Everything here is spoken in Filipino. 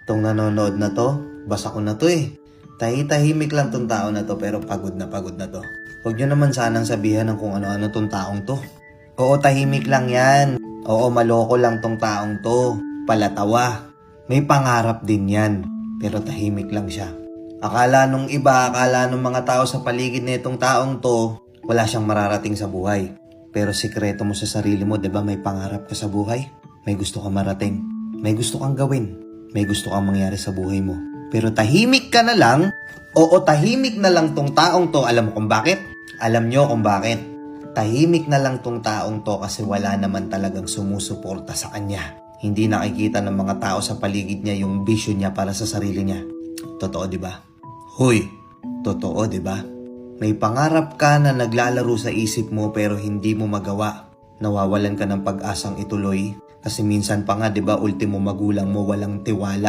Tong nanonood na to, basa ko na to eh. Tahimik lang tong tao na to pero pagod na to. Huwag nyo naman sanang sabihan ng kung ano-ano tong taong to. Oo, tahimik lang yan. Oo, maloko lang tong taong to. Palatawa. May pangarap din yan. Pero tahimik lang siya. Akala nung mga tao sa paligid na itong taong to, wala siyang mararating sa buhay. Pero sikreto mo sa sarili mo, 'di ba? May pangarap ka sa buhay. May gusto kang marating. May gusto kang gawin. May gusto kang mangyari sa buhay mo. Pero tahimik ka na lang. Oo, tahimik na lang tong taong to. Alam mo kung bakit? Alam nyo kung bakit. Tahimik na lang tong taong to kasi wala naman talagang sumusuporta sa kanya. Hindi nakikita ng mga tao sa paligid niya yung vision niya para sa sarili niya. Totoo, di ba? Hoy, totoo, di ba? May pangarap ka na naglalaro sa isip mo pero hindi mo magawa. Nawawalan ka ng pag-asang ituloy. Kasi minsan pa nga, di ba, ultimo magulang mo walang tiwala